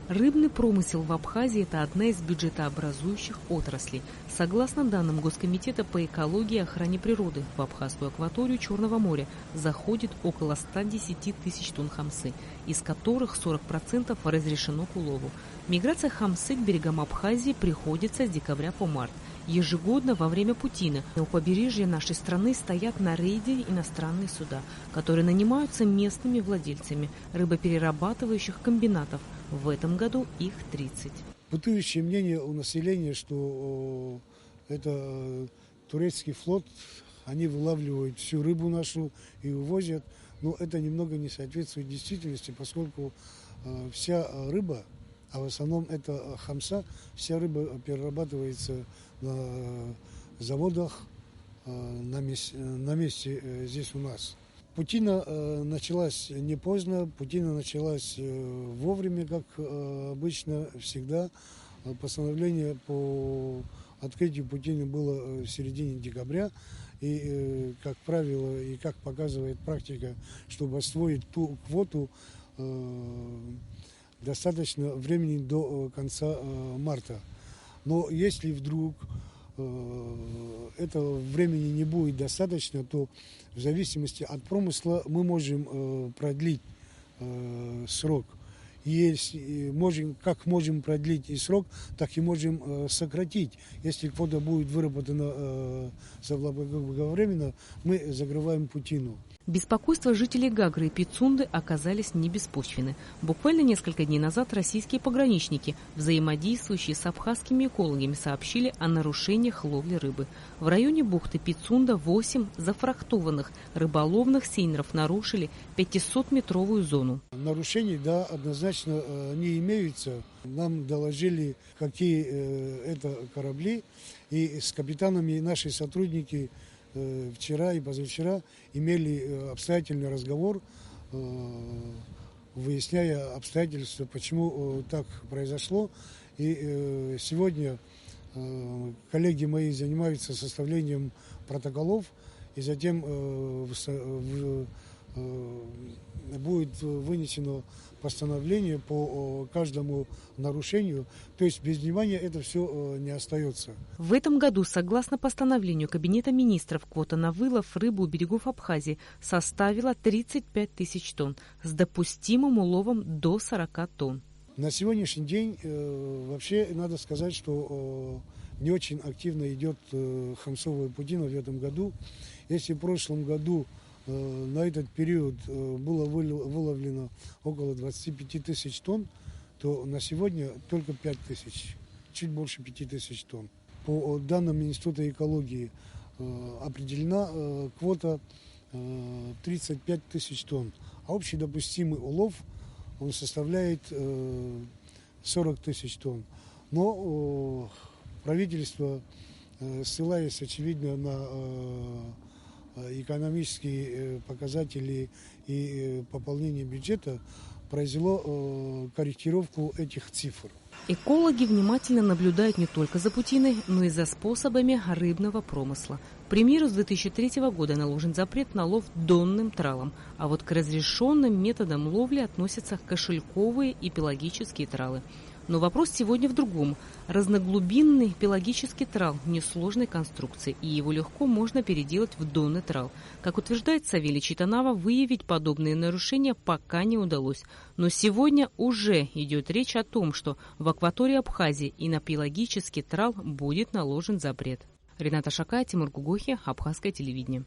Рыбный промысел в Абхазии – это одна из бюджетообразующих отраслей. Согласно данным Госкомитета по экологии и охране природы, в Абхазскую акваторию Черного моря заходит около 110 тысяч тонн хамсы, из которых 40% разрешено к улову. Миграция хамсы к берегам Абхазии приходится с декабря по март. Ежегодно во время путины у побережья нашей страны стоят на рейде иностранные суда, которые нанимаются местными владельцами рыбоперерабатывающих комбинатов. В этом году их 30. Бытующее мнение у населения, что это турецкий флот, они вылавливают всю рыбу нашу и увозят. Но это немного не соответствует действительности, поскольку вся рыба, а в основном это хамса, вся рыба перерабатывается на заводах, на месте здесь у нас. Путина началась не поздно, путина началась вовремя, как обычно, всегда. Постановление по открытию путины было в середине декабря. И, как правило, и как показывает практика, чтобы освоить ту квоту, достаточно времени до конца марта. Но если вдруг этого времени не будет достаточно, то в зависимости от промысла мы можем продлить срок. Как можем продлить и срок, так и можем сократить. Если квота будет выработана заблаговременно, мы закрываем путину. Беспокойство жителей Гагры и Пицунды оказались не беспочвены. Буквально несколько дней назад российские пограничники, взаимодействующие с абхазскими экологами, сообщили о нарушениях ловли рыбы. В районе бухты Пицунда 8 зафрахтованных рыболовных сейнеров нарушили 500-метровую зону. Нарушений, да, однозначно не имеются. Нам доложили, какие это корабли, и с капитанами наши сотрудники вчера и позавчера имели обстоятельный разговор, выясняя обстоятельства, почему так произошло. И сегодня коллеги мои занимаются составлением протоколов, и затем будет вынесено постановление по каждому нарушению. То есть без внимания это все не остается. В этом году, согласно постановлению Кабинета министров, квота на вылов рыбы у берегов Абхазии составила 35 тысяч тонн с допустимым уловом до 40 тонн. На сегодняшний день вообще надо сказать, что не очень активно идет хамсовая путина в этом году. Если в прошлом году на этот период было выловлено около 25 тысяч тонн, то на сегодня только 5 тысяч, чуть больше 5 тысяч тонн. По данным Института экологии определена квота 35 тысяч тонн, а общий допустимый улов он составляет 40 тысяч тонн. Но правительство, ссылаясь, очевидно, на экономические показатели и пополнение бюджета, произвело корректировку этих цифр. Экологи внимательно наблюдают не только за путиной, но и за способами рыбного промысла. К примеру, с 2003 года наложен запрет на лов донным тралом, а вот к разрешенным методам ловли относятся кошельковые и пелагические тралы. Но вопрос сегодня в другом. Разноглубинный пелагический трал несложной конструкции, и его легко можно переделать в донный трал. Как утверждает Савелий Читанава, выявить подобные нарушения пока не удалось. Но сегодня уже идет речь о том, что в акватории Абхазии и на пелагический трал будет наложен запрет. Рената Шакая, Тимур Гугохи, Абхазское телевидение.